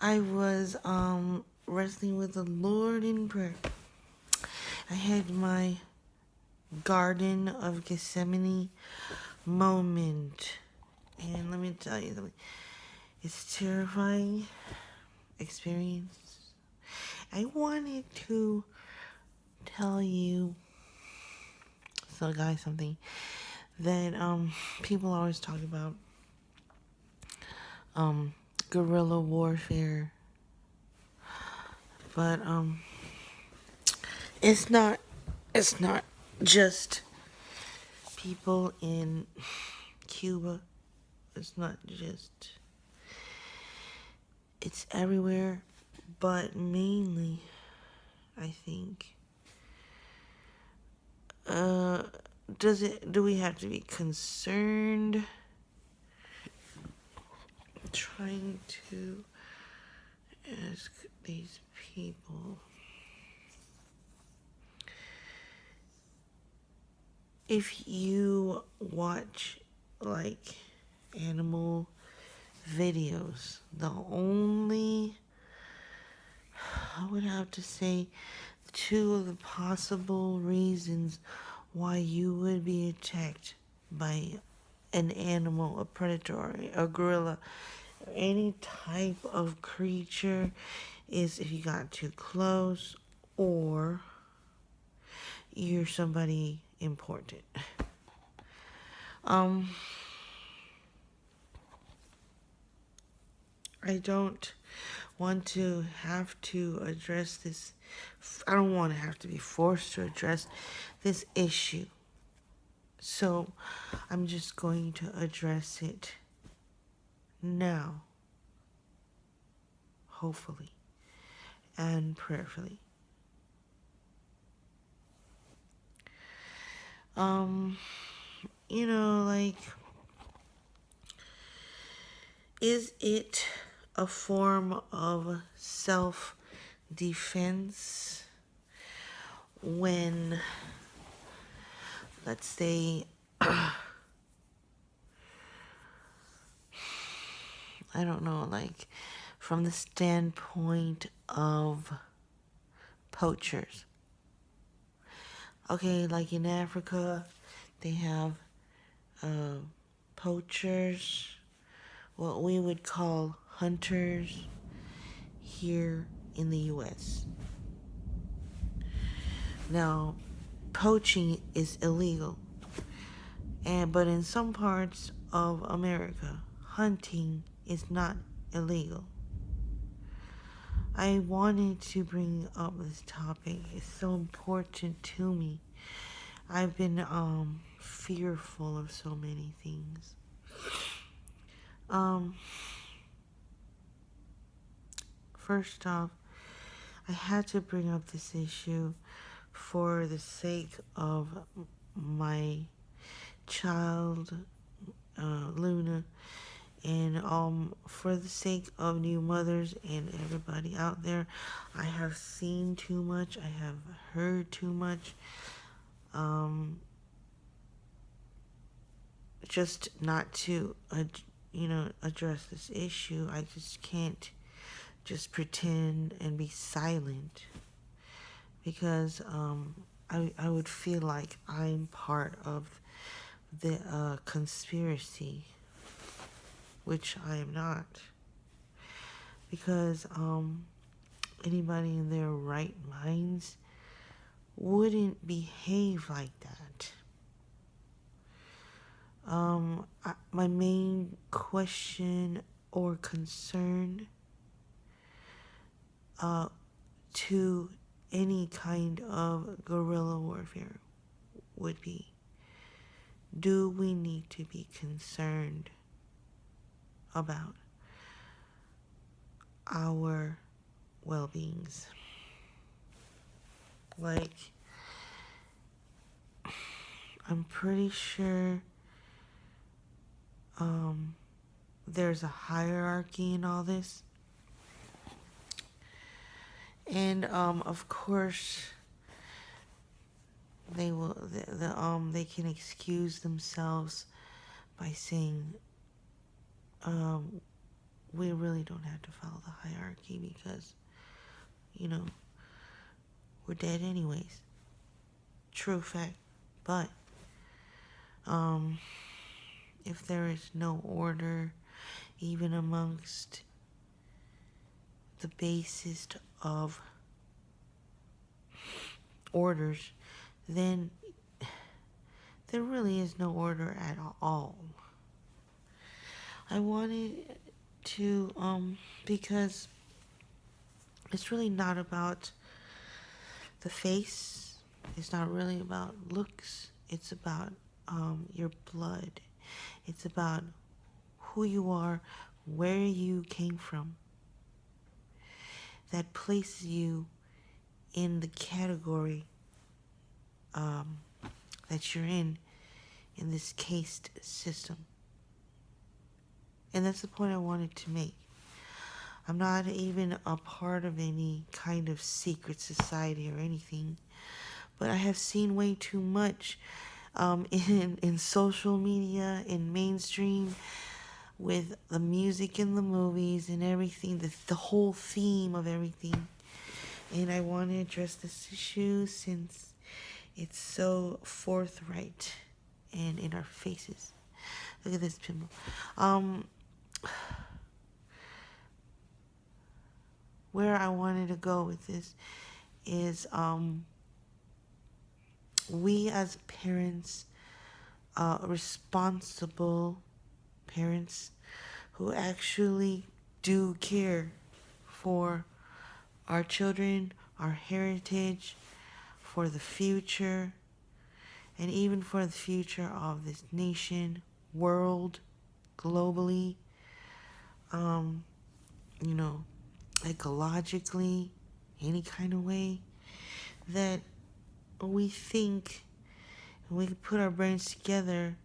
I was wrestling with the Lord in prayer. I had my Garden of Gethsemane moment. And let me tell you something. It's terrifying experience. I wanted to tell you, so guys, something that people always talk about guerrilla warfare, but it's not just people in Cuba. It's everywhere, but mainly I think do we have to be concerned trying to ask these people if you watch like animal videos, I would have to say two of the possible reasons why you would be attacked by an animal, a predator, a gorilla, or any type of creature is if you got too close or you're somebody important. I don't want to have to address this. I don't want to have to be forced to address this issue. So I'm just going to address it now, hopefully, and prayerfully. Like, is it a form of self-defense when, let's say, I don't know, like, from the standpoint of poachers? Okay, like in Africa, they have poachers, what we would call hunters here in the U.S. Now, poaching is illegal, but in some parts of America, hunting is not illegal. I wanted to bring up this topic. It's so important to me. I've been fearful of so many things. First off, I had to bring up this issue for the sake of my child, Luna, and for the sake of new mothers and everybody out there. I have seen too much. I have heard too much. Just not to, address this issue. I just can't just pretend and be silent because I would feel like I'm part of the conspiracy, which I am not, because anybody in their right minds wouldn't behave like that. My main question or concern to any kind of guerrilla warfare would be, do we need to be concerned about our well-beings? Like, I'm pretty sure there's a hierarchy in all this. And of course they can excuse themselves by saying we really don't have to follow the hierarchy because, you know, we're dead anyways. True fact. But, if there is no order, even amongst the basest of orders, then there really is no order at all. I wanted to, because it's really not about the face. It's not really about looks. It's about your blood. It's about who you are, where you came from. That places you in the category that you're in this caste system. And that's the point I wanted to make. I'm not even a part of any kind of secret society or anything, but I have seen way too much in social media, in mainstream, with the music and the movies and everything, the whole theme of everything. And I want to address this issue since it's so forthright and in our faces. Look at this pimple. Where I wanted to go with this is we as parents, responsible parents who actually do care for our children, our heritage, for the future, and even for the future of this nation, world, globally, you know, ecologically, any kind of way, that we think we can put our brains together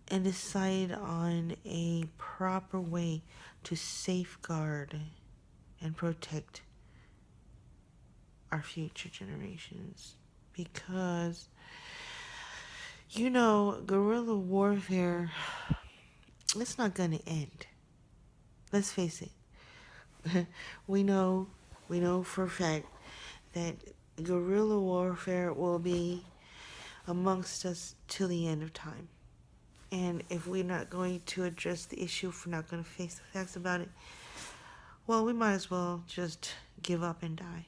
and decide on a proper way to safeguard and protect our future generations. Because, you know, guerrilla warfare, it's not going to end. Let's face it. we know for a fact that guerrilla warfare will be amongst us till the end of time. And if we're not going to address the issue, if we're not going to face the facts about it, well, we might as well just give up and die.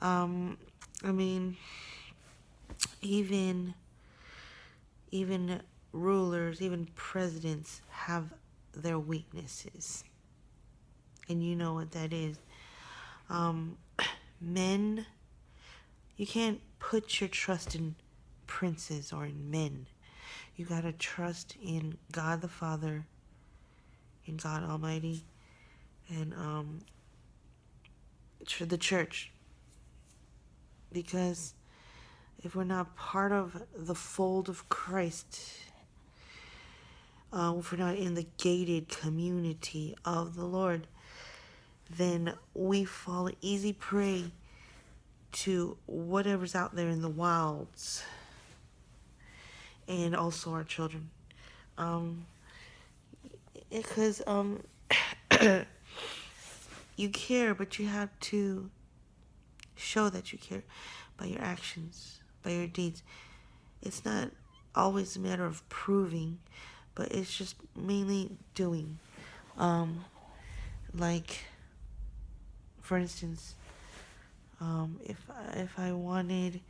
I mean, even rulers, even presidents have their weaknesses. And you know what that is. Men, you can't put your trust in princes or in men. You gotta trust in God the Father, in God Almighty, and the church. Because if we're not part of the fold of Christ, if we're not in the gated community of the Lord, then we fall easy prey to whatever's out there in the wilds, and also our children. Because you care, but you have to show that you care by your actions, by your deeds. It's not always a matter of proving, but it's just mainly doing. Like, for instance, if I wanted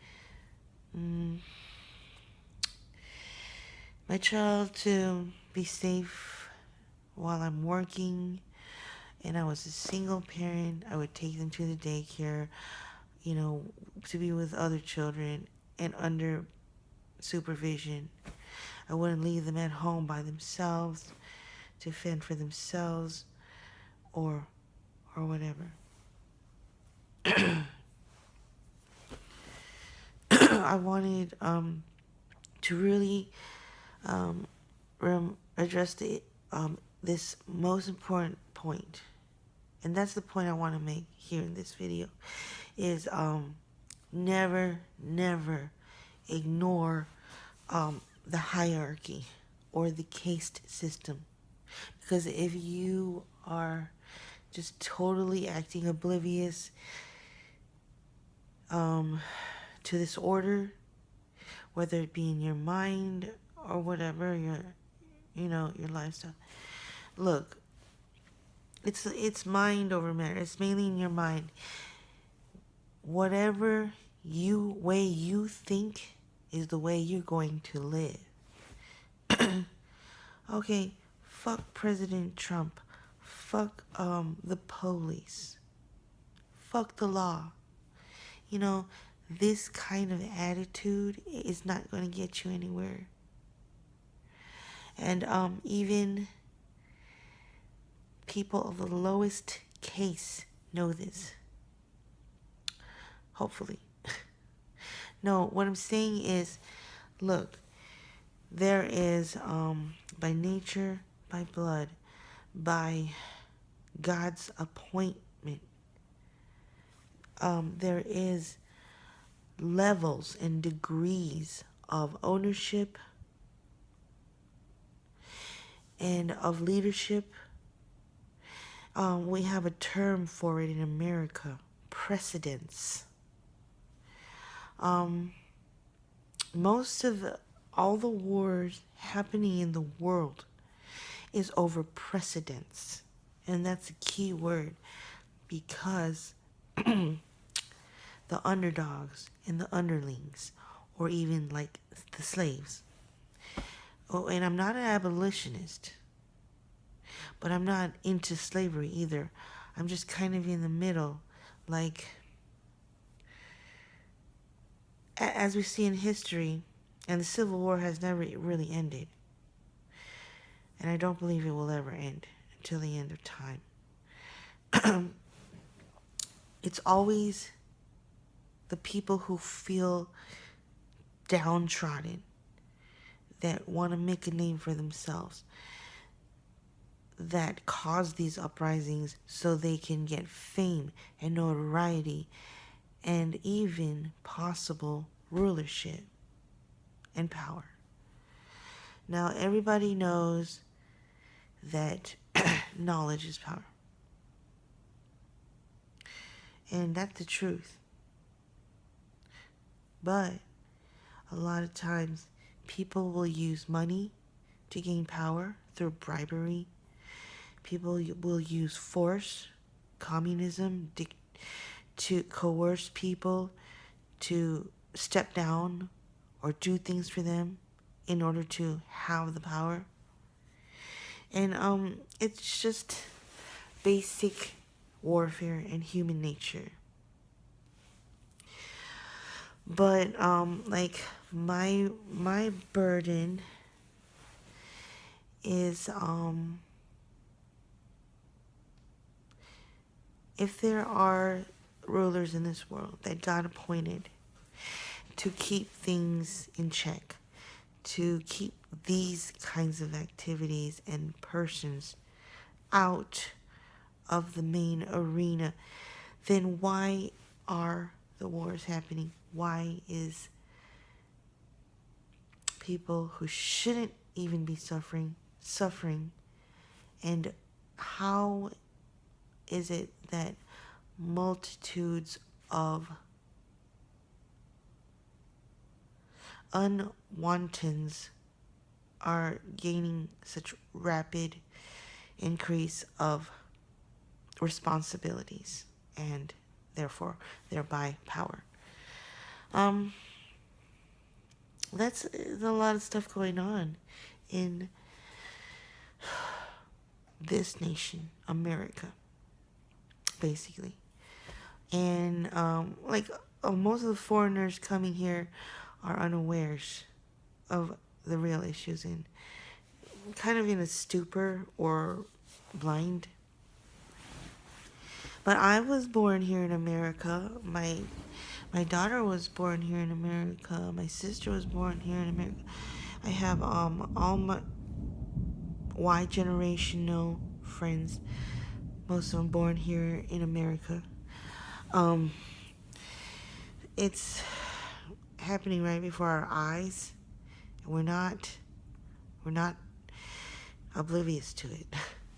my child to be safe while I'm working, and I was a single parent, I would take them to the daycare, you know, to be with other children and under supervision. I wouldn't leave them at home by themselves to fend for themselves or whatever. I wanted to really address this most important point, and that's the point I want to make here in this video, is never ignore the hierarchy or the caste system. Because if you are just totally acting oblivious to this order, whether it be in your mind or whatever, your lifestyle. Look, it's mind over matter. It's mainly in your mind. Whatever way you think is the way you're going to live. Okay, fuck President Trump. Fuck the police. Fuck the law. This kind of attitude is not going to get you anywhere. And even people of the lowest case know this. Hopefully. No, what I'm saying is, look, there is, by nature, by blood, by God's appointment, there is levels and degrees of ownership and of leadership. We have a term for it in America, precedence. Most of all the wars happening in the world is over precedence. And that's a key word, because the underdogs and the underlings, or even like the slaves. Oh, and I'm not an abolitionist, but I'm not into slavery either. I'm just kind of in the middle. Like, as we see in history, and the Civil War has never really ended. And I don't believe it will ever end until the end of time. It's always the people who feel downtrodden, that want to make a name for themselves, that cause these uprisings so they can get fame and notoriety and even possible rulership and power. Now, everybody knows that knowledge is power. And that's the truth. But a lot of times, people will use money to gain power through bribery. People will use force, communism, to coerce people to step down or do things for them in order to have the power. And it's just basic warfare and human nature. But like my burden is if there are rulers in this world that God appointed to keep things in check, to keep these kinds of activities and persons out of the main arena, then why are the wars happening? Why is people who shouldn't even be suffering? And how is it that multitudes of unwantons are gaining such rapid increase of responsibilities and therefore thereby power? That's a lot of stuff going on in this nation, America, basically. And most of the foreigners coming here are unawares of the real issues and kind of in a stupor or blind. But I was born here in America. My daughter was born here in America. My sister was born here in America. I have all my Y generational friends, most of them born here in America. It's happening right before our eyes. We're not We're not oblivious to it.